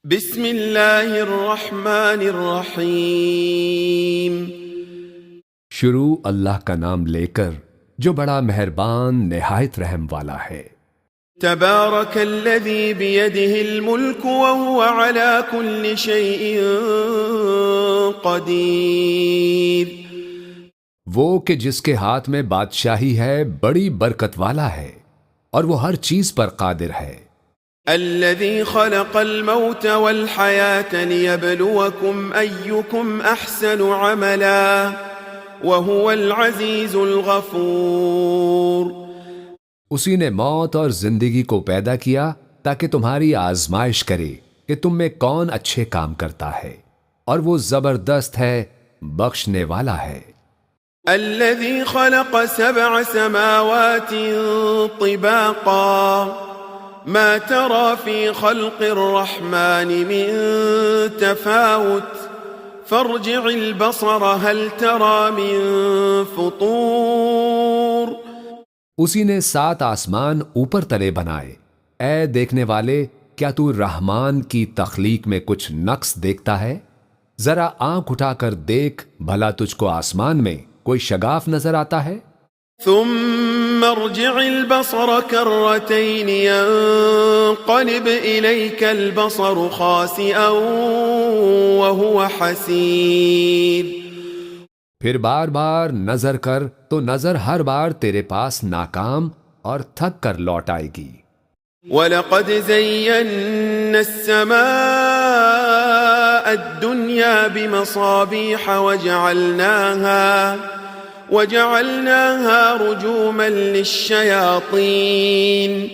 بسم اللہ الرحمن الرحیم۔ شروع اللہ کا نام لے کر جو بڑا مہربان نہایت رحم والا ہے۔ تبارک الذی بیدہ الملک وہو علی کل شیء قدیر۔ وہ کہ جس کے ہاتھ میں بادشاہی ہے بڑی برکت والا ہے اور وہ ہر چیز پر قادر ہے۔ الذي خلق الموت والحياة ليبلوكم أيكم أحسن عملا وهو العزيز الغفور۔ اسی نے موت اور زندگی کو پیدا کیا تاکہ تمہاری آزمائش کرے کہ تم میں کون اچھے کام کرتا ہے، اور وہ زبردست ہے، بخشنے والا ہے۔ الذي خلق 7 سماوات طباقا ما ترى في خلق الرحمن من تفاوت فارجع البصر هل ترى من فطور۔ اسی نے 7 آسمان اوپر تلے بنائے۔ اے دیکھنے والے، کیا تو رحمان کی تخلیق میں کچھ نقص دیکھتا ہے؟ ذرا آنکھ اٹھا کر دیکھ، بھلا تجھ کو آسمان میں کوئی شگاف نظر آتا ہے؟ ثم ارجع البصر كرتين ينقلب إليك البصر خاسئا وهو حسير۔ پھر بار بار نظر کر تو نظر ہر بار تیرے پاس ناکام اور تھک کر لوٹ آئے گی۔ وَلَقَدْ زَيَّنَّا السَّمَاءَ الدُّنْيَا بِمَصَابِيحَ وَجَعَلْنَاهَا رُجُومًا لِلشَّيَاطِينِ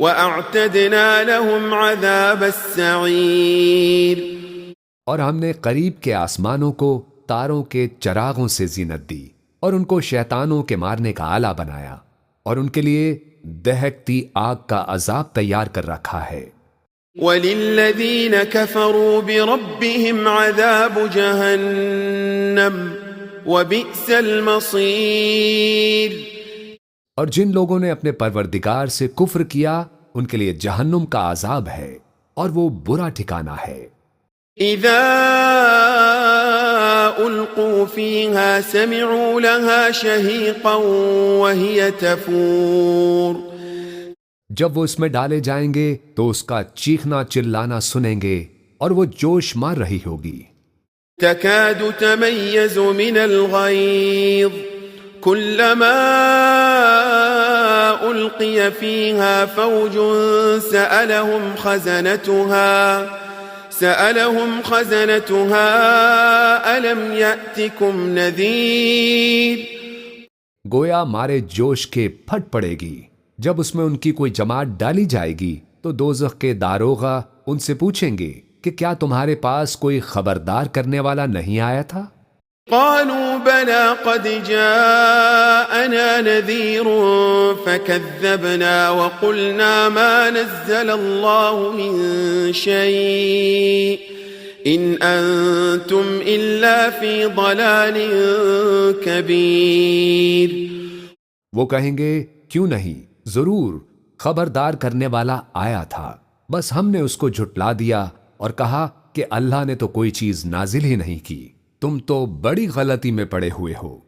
وَأَعْتَدْنَا لَهُمْ عَذَابَ السَّعِيرِ۔ اور ہم نے قریب کے آسمانوں کو تاروں کے چراغوں سے زینت دی اور ان کو شیطانوں کے مارنے کا آلہ بنایا، اور ان کے لیے دہکتی آگ کا عذاب تیار کر رکھا ہے۔ وَلِلَّذِينَ كَفَرُوا بِرَبِّهِمْ عَذَابُ جَهَنَّمَ وَبِئْسَ الْمَصِيرُ۔ اور جن لوگوں نے اپنے پروردگار سے کفر کیا ان کے لیے جہنم کا عذاب ہے، اور وہ برا ٹھکانہ ہے۔ اِذَا أُلْقُوا فِيهَا سَمِعُوا لَهَا شَهِيقًا وَهِيَ تَفُورُ۔ جب وہ اس میں ڈالے جائیں گے تو اس کا چیخنا چلانا سنیں گے اور وہ جوش مار رہی ہوگی۔ تكاد تميز من الغيظ كلما ألقي فيها فوج سألهم خزنتها ألم يأتكم نذير۔ گویا مارے جوش کے پھٹ پڑے گی۔ جب اس میں ان کی کوئی جماعت ڈالی جائے گی تو دوزخ کے داروغہ ان سے پوچھیں گے کہ کیا تمہارے پاس کوئی خبردار کرنے والا نہیں آیا تھا؟ قالوا بلى قد جاءنا نذير فكذبنا وقلنا ما نزل الله من شيء إن أنتم إلا في ضلال كبير۔ وہ کہیں گے کیوں نہیں، ضرور خبردار کرنے والا آیا تھا، بس ہم نے اس کو جھٹلا دیا اور کہا کہ اللہ نے تو کوئی چیز نازل ہی نہیں کی، تم تو بڑی غلطی میں پڑے ہوئے ہو۔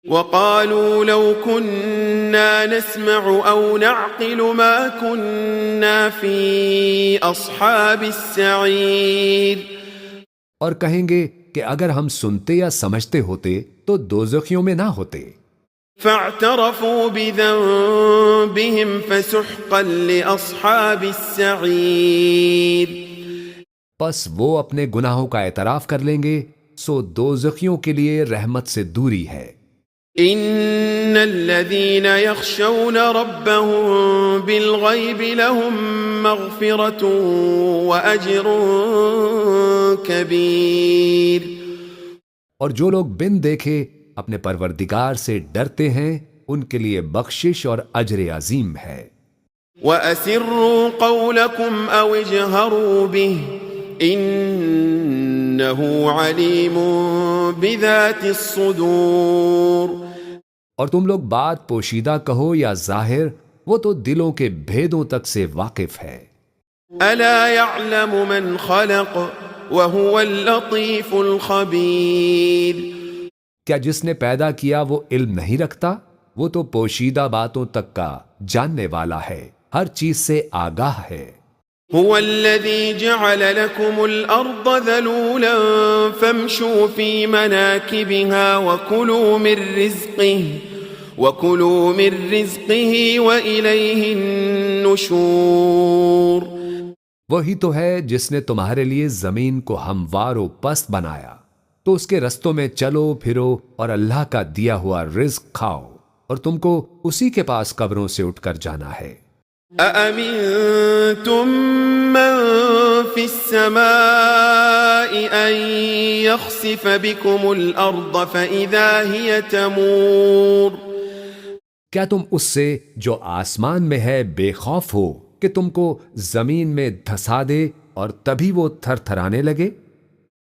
وَقَالُوا لَوْ كُنَّا نَسْمَعُ أَوْ نَعْقِلُ مَا كُنَّا فِي أَصْحَابِ السَّعِيرِ۔ اور کہیں گے کہ اگر ہم سنتے یا سمجھتے ہوتے تو دوزخیوں میں نہ ہوتے۔ فَاعْتَرَفُوا بِذَنبِهِمْ فَسُحْقًا لِأَصْحَابِ السَّعِيرِ۔ پس وہ اپنے گناہوں کا اعتراف کر لیں گے، سو دوزخیوں کے لیے رحمت سے دوری ہے۔ ان الذين يخشون ربهم بالغيب لهم مغفرة واجر كبير۔ اور جو لوگ بن دیکھے اپنے پروردگار سے ڈرتے ہیں ان کے لیے بخشش اور اجر عظیم ہے۔ وَأَسِرُّوا قَوْلَكُمْ أَوْ اجْهَرُوا بِهِ إِنَّهُ عَلِيمٌ بِذَاتِ الصُّدُورِ۔ اور تم لوگ بات پوشیدہ کہو یا ظاہر، وہ تو دلوں کے بھیدوں تک سے واقف ہے۔ ألا يعلم من خلق وهو اللطيف الخبير. کیا جس نے پیدا کیا وہ علم نہیں رکھتا؟ وہ تو پوشیدہ باتوں تک کا جاننے والا ہے، ہر چیز سے آگاہ ہے. هو الذي جعل لكم الأرض ذلولا فامشوا في مناكبها وكلوا من رزقه وإليه النشور. وہی تو ہے جس نے تمہارے لیے زمین کو ہموار و پست بنایا، تو اس کے رستوں میں چلو پھرو اور اللہ کا دیا ہوا رزق کھاؤ، اور تم کو اسی کے پاس قبروں سے اٹھ کر جانا ہے. أأمنتم من في السماء أن يخسف بكم الأرض فإذا هي تمور. کیا تم اس سے جو آسمان میں ہے بے خوف ہو کہ تم کو زمین میں دھسا دے اور تبھی وہ تھر تھرانے لگے؟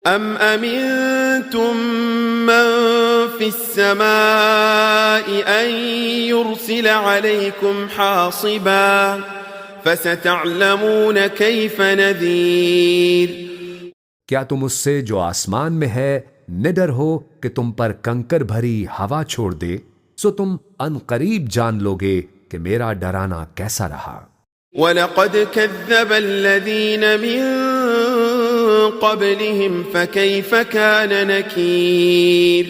ام امنتم من في السماء ان يرسل عليكم حاصبا فستعلمون كيف نذير. کیا تم اس سے جو آسمان میں ہے نڈر ہو کہ تم پر کنکر بھری ہوا چھوڑ دے، سو تم ان قریب جان لوگے کہ میرا ڈرانا کیسا رہا. وَلَقَدْ كَذَّبَ الَّذِينَ مِن قَبْلِهِمْ فَكَيْفَ كَانَ نَكِيرٌ.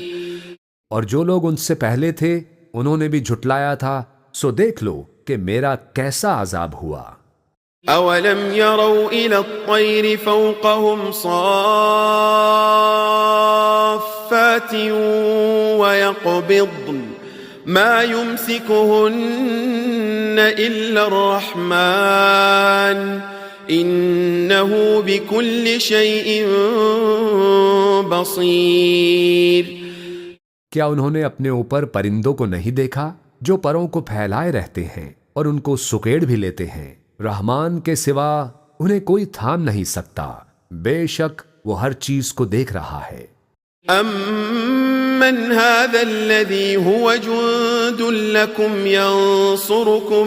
اور جو لوگ ان سے پہلے تھے انہوں نے بھی جھٹلایا تھا، سو دیکھ لو کہ میرا کیسا عذاب ہوا. أَوَلَمْ يَرَوْا إِلَى الطَّيْرِ فَوْقَهُمْ صَافَّاتٍ وَيَقْبِضْنَ مَا يُمْسِكُهُنَّ إِلَّا الرَّحْمَنُ إِنَّهُ بِكُلِّ شَيْءٍ بَصِيرٌ. کیا انہوں نے اپنے اوپر پرندوں کو نہیں دیکھا جو پروں کو پھیلائے رہتے ہیں اور ان کو سکیڑ بھی لیتے ہیں؟ رحمان کے سوا انہیں کوئی تھام نہیں سکتا، بے شک وہ ہر چیز کو دیکھ رہا ہے. أَمَّنْ هَذَا الَّذِي هُوَ جُندٌ لَكُمْ يَنصُرُكُم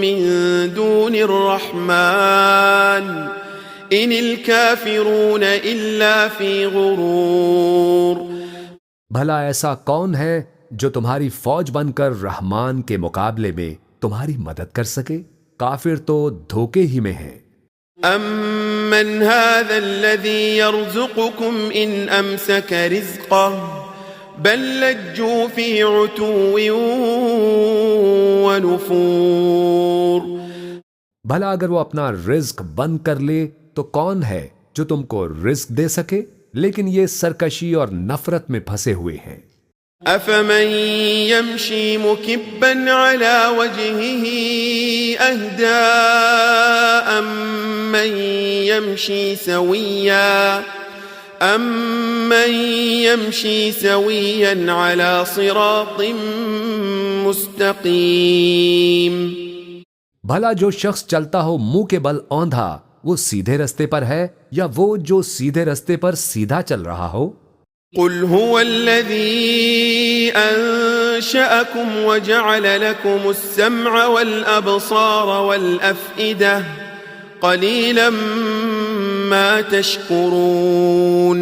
مِّن دُونِ الرَّحْمَنِ إِنِ الْكَافِرُونَ إِلَّا فِي غُرُورٍ. بھلا ایسا کون ہے جو تمہاری فوج بن کر رحمان کے مقابلے میں تمہاری مدد کر سکے؟ کافر تو دھوکے ہی میں ہیں. أَمَّنْ هَذَا الَّذِي يَرْزُقُكُمْ إِنْ أَمْسَكَ رِزْقَهُ بَلْ لَجُّوا فِي عُتُوٍّ وَنُفُورٍ. بھلا اگر وہ اپنا رزق بند کر لے تو کون ہے جو تم کو رزق دے سکے؟ لیکن یہ سرکشی اور نفرت میں پھنسے ہوئے ہیں. أَفَمَن يَمْشِي مُكِبًّا عَلَى وَجْهِهِ أَهْدَىٰ أَمَّن يَمْشِي سَوِيًّا عَلَى صِرَاطٍ مُسْتَقِيمٍ. بھلا جو شخص چلتا ہو منہ کے بل اوندھا وہ سیدھے رستے پر ہے یا وہ جو سیدھے رستے پر سیدھا چل رہا ہو؟ قل هو الذي أنشأكم وجعل لكم السمع والأبصار والأفئدة قليلا ما تشكرون.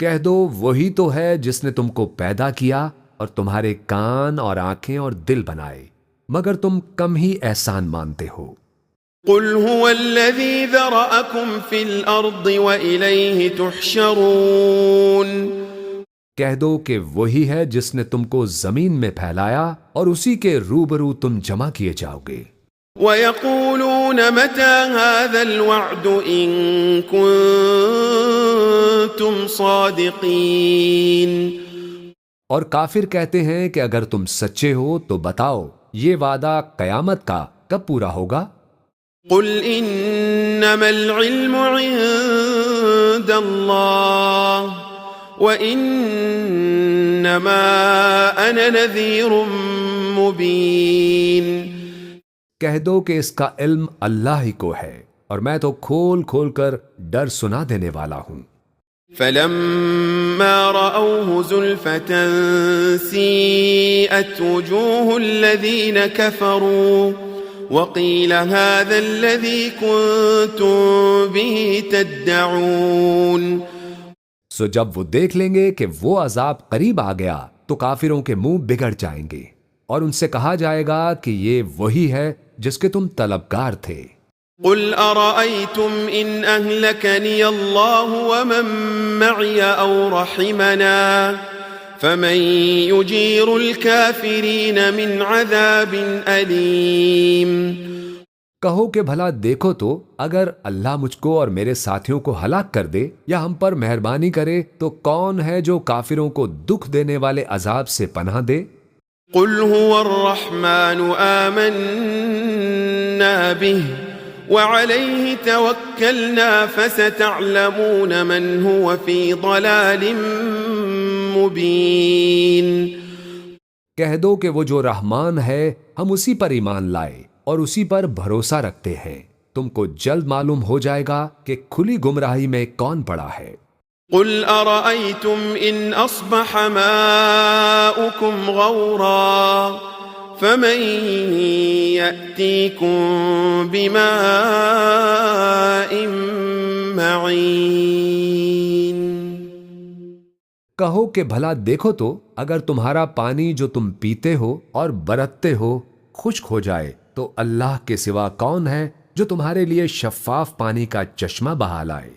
کہہ دو وہی تو ہے جس نے تم کو پیدا کیا اور تمہارے کان اور آنکھیں اور دل بنائے، مگر تم کم ہی احسان مانتے ہو. قل هو الذي ذرأكم في الأرض وإليه تحشرون. کہہ دو کہ وہی ہے جس نے تم کو زمین میں پھیلایا اور اسی کے روبرو تم جمع کیے جاؤ گے. وَيَقُولُونَ مَتَى هَذَا الْوَعْدُ إِن كُنتُمْ صَادِقِينَ. اور کافر کہتے ہیں کہ اگر تم سچے ہو تو بتاؤ یہ وعدہ قیامت کا کب پورا ہوگا؟ قل انما العلم عند اللہ وانما انا نذیر مبین. کہہ دو کہ اس کا علم اللہ ہی کو ہے اور میں تو کھول کھول کر ڈر سنا دینے والا ہوں. فلما رأوه زلفة سيئت وجوه الذين كفروا وقيل هذا الذي كنتم به تدعون. سو جب وہ دیکھ لیں گے کہ وہ عذاب قریب آ گیا تو کافروں کے منہ بگڑ جائیں گے اور ان سے کہا جائے گا کہ یہ وہی ہے جس کے تم طلبگار تھے. قل أرأيتم إن أهلكني الله ومن معي أو رحمنا فمن يجير الكافرين من عذاب أليم. کہو کہ بھلا دیکھو تو اگر اللہ مجھ کو اور میرے ساتھیوں کو ہلاک کر دے یا ہم پر مہربانی کرے تو کون ہے جو کافروں کو دکھ دینے والے عذاب سے پناہ دے؟ قل هو الرحمن آمنا به وعليه توكلنا فستعلمون من هو في ضلال مبين. کہہ دو کہ وہ جو رحمان ہے ہم اسی پر ایمان لائے اور اسی پر بھروسہ رکھتے ہیں. تم کو جلد معلوم ہو جائے گا کہ کھلی گمراہی میں کون پڑا ہے. قل أرأيتم إن أصبح ماؤكم غورا فمن يأتيكم بماء معين. کہو کہ بھلا دیکھو تو اگر تمہارا پانی جو تم پیتے ہو اور برتتے ہو خشک ہو جائے تو اللہ کے سوا کون ہے جو تمہارے لیے شفاف پانی کا چشمہ بہا لائے.